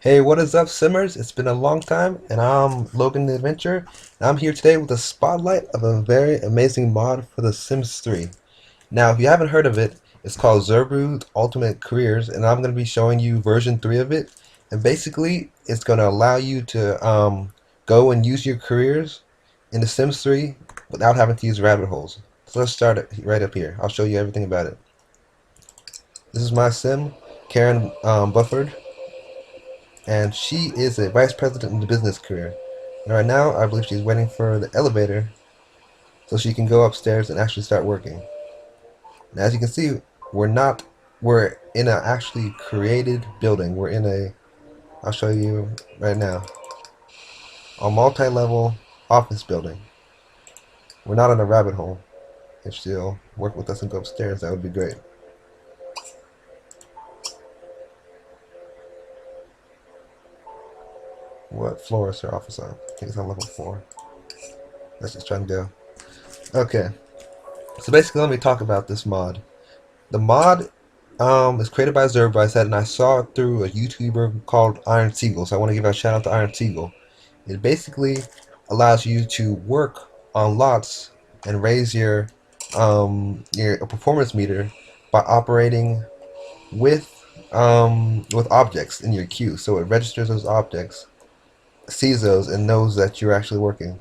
Hey, what is up, Simmers? It's been a long time, and I'm Logan the Adventurer, and I'm here today with a spotlight of a very amazing mod for The Sims 3. Now, if you haven't heard of it, it's called Zerbu Ultimate Careers, and I'm going to be showing you version 3 of it. And basically, it's going to allow you to go and use your careers in The Sims 3 without having to use rabbit holes. So let's start it right up here. I'll show you everything about it. This is my sim, Karen Bufford, and she is a vice president in the business career. And right now, I believe she's waiting for the elevator so she can go upstairs and actually start working. And as you can see, we're in a actually created building. We're in a, I'll show you right now, a multi-level office building. We're not in a rabbit hole. If she'll work with us and go upstairs, that would be great. What floor is her office on? I think it's on level 4. Let's just try and go. Okay, so basically let me talk about this mod. The mod is created by Zerbu, I said, and I saw it through a YouTuber called Iron Seagull. So I want to give a shout out to Iron Seagull. It basically allows you to work on lots and raise your performance meter by operating with objects in your queue. So it registers those objects, sees those, and knows that you're actually working.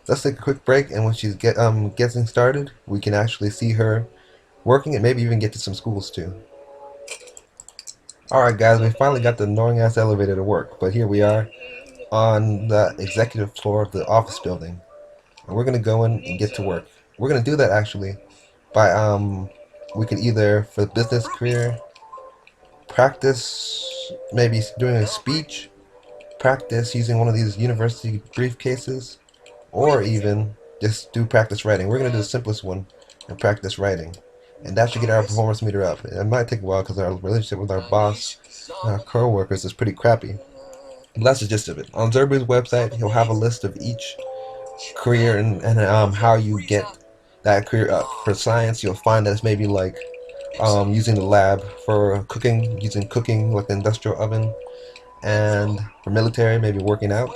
Let's take a quick break, and when she's getting started, we can actually see her working and maybe even get to some schools too. Alright guys, we finally got the annoying ass elevator to work, but here we are on the executive floor of the office building. And we're gonna go in and get to work. We're gonna do that actually by we can either for the business career practice maybe doing a speech, practice using one of these university briefcases, or even just do practice writing. We're gonna do the simplest one and practice writing. And that should get our performance meter up. It might take a while because our relationship with our boss and our co-workers is pretty crappy. But that's the gist of it. On Zerbu's website, he'll have a list of each career and how you get that career up. For science, you'll find that it's maybe like using the lab. For cooking, using cooking like the industrial oven. And for military, maybe working out.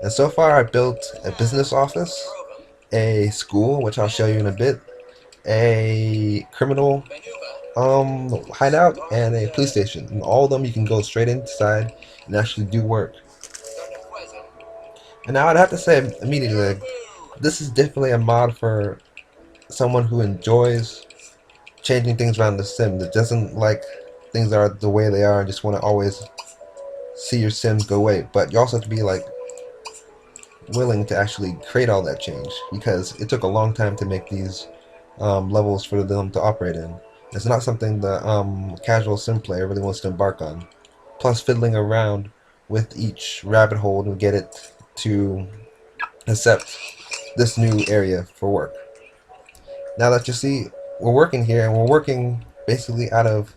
And so far, I built a business office, a school, which I'll show you in a bit, a criminal hideout, and a police station. And all of them you can go straight inside and actually do work. And now I'd have to say immediately, like, this is definitely a mod for someone who enjoys changing things around the sim, that doesn't like things are the way they are and just want to always see your sims go away. But you also have to be like willing to actually create all that change, because it took a long time to make these levels for them to operate in. It's not something the casual sim player really wants to embark on. Plus, fiddling around with each rabbit hole to get it to accept this new area for work. Now that you see, we're working here, and we're working basically out of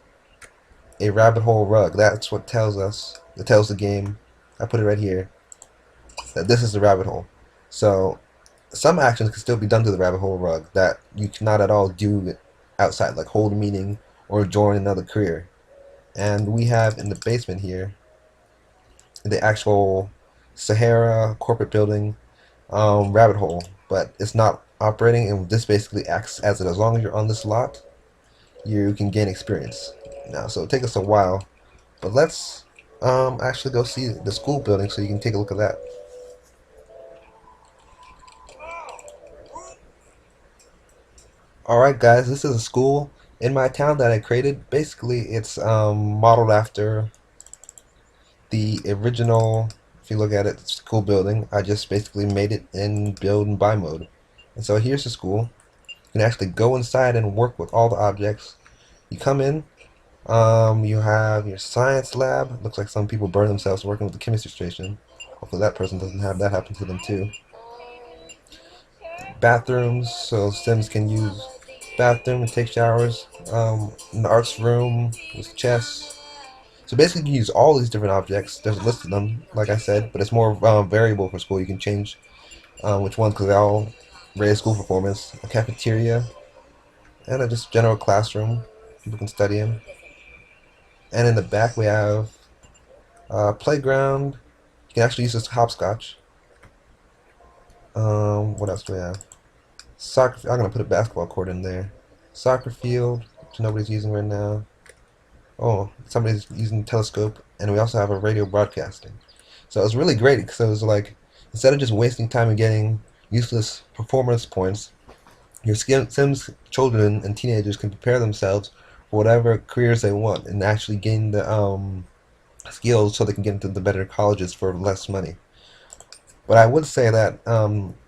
a rabbit hole rug. That's what tells us, it tells the game, I put it right here, that this is the rabbit hole. So some actions can still be done to the rabbit hole rug that you cannot at all do outside, like hold a meeting or join another career. And we have in the basement here the actual Sahara corporate building rabbit hole, but it's not operating, and this basically acts as it. As long as you're on this lot, you can gain experience. Now, so it'll take us a while, but let's actually go see the school building so you can take a look at that. Alright guys, this is a school in my town that I created. Basically, it's modeled after the original, if you look at it, school building. I just basically made it in build and buy mode. And so here's the school. You can actually go inside and work with all the objects. You come in, you have your science lab. Looks like some people burn themselves working with the chemistry station. Hopefully that person doesn't have that happen to them too. Bathrooms, so Sims can use bathroom and take showers. In the arts room with chess. So basically, you can use all these different objects. There's a list of them, like I said, but it's more variable for school. You can change which ones, because they all raise school performance. A cafeteria and a just general classroom. People can study in. And in the back we have playground. You can actually use this hopscotch. What else do we have? Soccer. I'm gonna put a basketball court in there. Soccer field, which nobody's using right now. Oh, somebody's using the telescope, and we also have a radio broadcasting. So it was really great because it was like instead of just wasting time and getting useless performance points, your Sims children and teenagers can prepare themselves for whatever careers they want and actually gain the skills so they can get into the better colleges for less money. But I would say that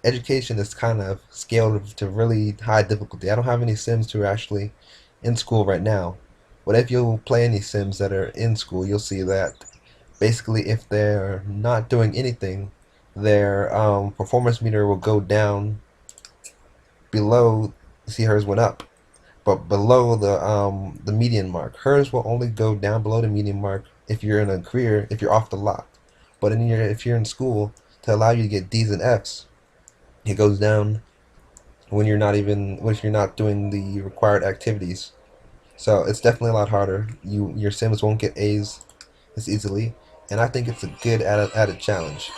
education is kind of scaled to really high difficulty. I don't have any Sims who are actually in school right now. But if you play any Sims that are in school, you'll see that basically if they're not doing anything, their performance meter will go down below. See, hers went up, but below the median mark. Hers will only go down below the median mark if you're in a career, if you're off the lot. But if you're in school, to allow you to get D's and F's, it goes down when you're not even if you're not doing the required activities. So it's definitely a lot harder. Your Sims won't get A's as easily, and I think it's a good added challenge.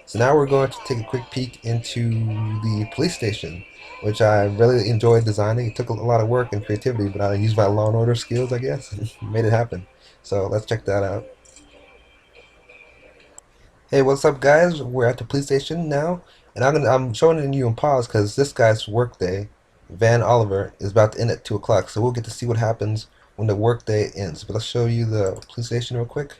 So now we're going to take a quick peek into the police station, which I really enjoyed designing. It took a lot of work and creativity, but I used my Law and Order skills, I guess, and made it happen. So let's check that out. Hey, what's up, guys? We're at the police station now, and I'm showing it to you in pause because this guy's workday, Van Oliver, is about to end at 2 o'clock. So we'll get to see what happens when the workday ends. But let's show you the police station real quick.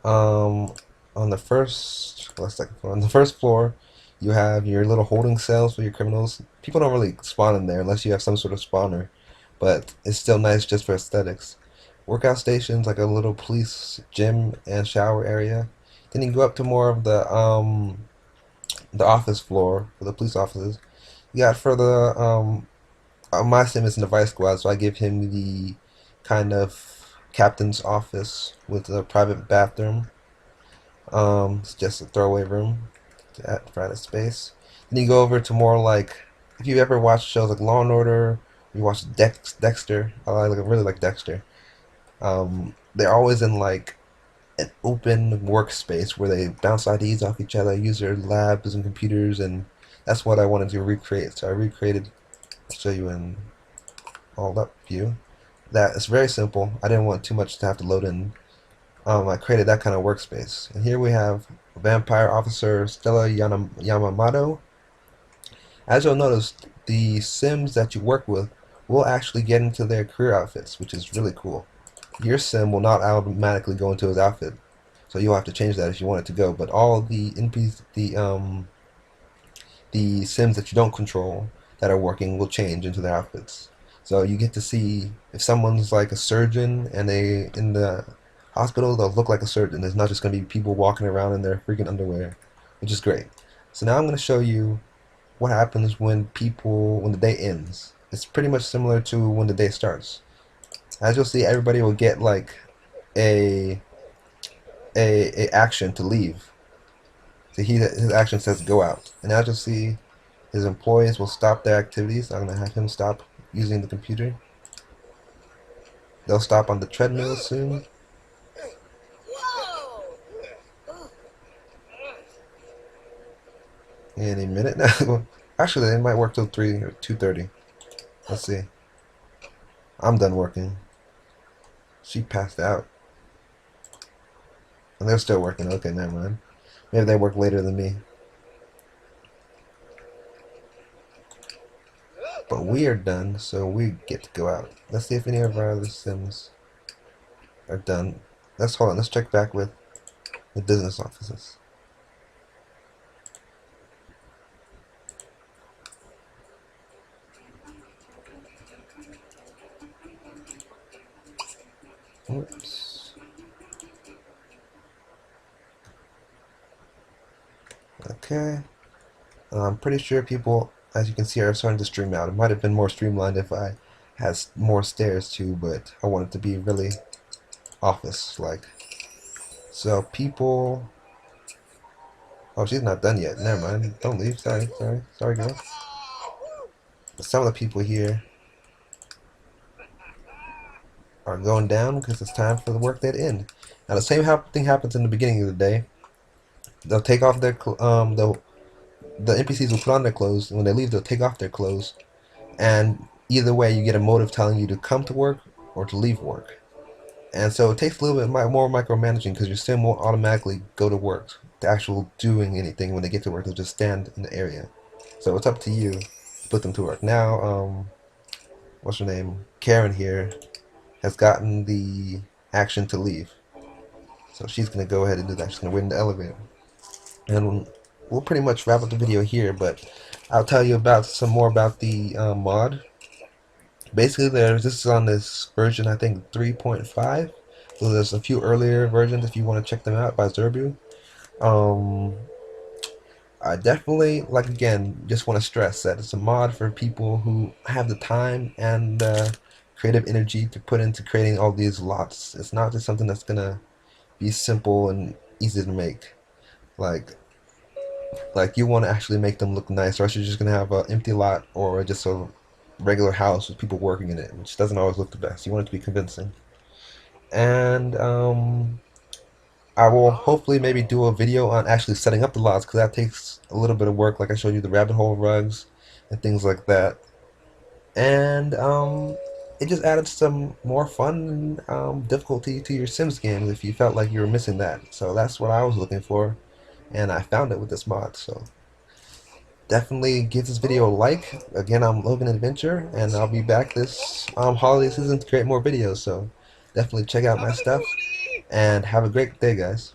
Um, on the first, well, second floor, on the first floor, you have your little holding cells for your criminals. People don't really spawn in there unless you have some sort of spawner, but it's still nice just for aesthetics. Workout stations like a little police gym and shower area. Then you go up to more of the office floor for the police offices. You got for the my sim is in the vice squad, so I give him the kind of captain's office with a private bathroom. It's just a throwaway room at private space. Then you go over to more like if you ever watched shows like Law and Order, you watch Dexter. Really like Dexter. They're always in like an open workspace where they bounce IDs off each other, use their labs and computers, and that's what I wanted to recreate. So I recreated. I'll show you in all up view. That is very simple. I didn't want too much to have to load in. I created that kind of workspace. And here we have Vampire Officer Stella Yamamoto. As you'll notice, the Sims that you work with will actually get into their career outfits, which is really cool. Your Sim will not automatically go into his outfit, so you'll have to change that if you want it to go. But all the NPCs, the Sims that you don't control that are working will change into their outfits. So you get to see if someone's like a surgeon and they in the hospital, they'll look like a surgeon. There's not just going to be people walking around in their freaking underwear, which is great. So now I'm going to show you what happens when the day ends. It's pretty much similar to when the day starts. As you'll see, everybody will get like a a action to leave. So his action says go out, and as you'll see, his employees will stop their activities. I'm gonna have him stop using the computer. They'll stop on the treadmill soon. Any minute now. Actually, they might work till 3 or 2:30. Let's see. I'm done working. She passed out. And they're still working. Okay, never mind. Maybe they work later than me. But we are done, so we get to go out. Let's see if any of our other Sims are done. Hold on. Let's check back with the business offices. Oops. Okay. I'm pretty sure people, as you can see, are starting to stream out. It might have been more streamlined if I had more stairs too, but I want it to be really office-like. So people... Oh, she's not done yet. Never mind. Don't leave. Sorry, girl. But some of the people here... are going down because it's time for the workday to end. Now the same thing happens in the beginning of the day. They'll take off their the NPCs will put on their clothes, and when they leave, they'll take off their clothes. And either way, you get a motive telling you to come to work or to leave work. And so it takes a little bit more micromanaging because your sim won't automatically go to work, to actual doing anything when they get to work. They'll just stand in the area. So it's up to you to put them to work. Now, what's her name? Karen here has gotten the action to leave. So she's going to go ahead and do that. She's going to wait in the elevator. And we'll pretty much wrap up the video here, but I'll tell you about some more about the mod. Basically, this is on this version, I think 3.5. So there's a few earlier versions if you want to check them out by Zerbu. Um, I definitely, like again, just want to stress that it's a mod for people who have the time and creative energy to put into creating all these lots. It's not just something that's gonna be simple and easy to make. Like like you want to actually make them look nice, or else you're just gonna have an empty lot or just a regular house with people working in it, which doesn't always look the best. You want it to be convincing. And I will hopefully maybe do a video on actually setting up the lots because that takes a little bit of work, like I showed you the rabbit hole rugs and things like that. And it just added some more fun and difficulty to your Sims games if you felt like you were missing that. So that's what I was looking for, and I found it with this mod. So definitely give this video a like. Again, I'm Logan Adventure, and I'll be back this holiday season to create more videos. So definitely check out my stuff, and have a great day, guys.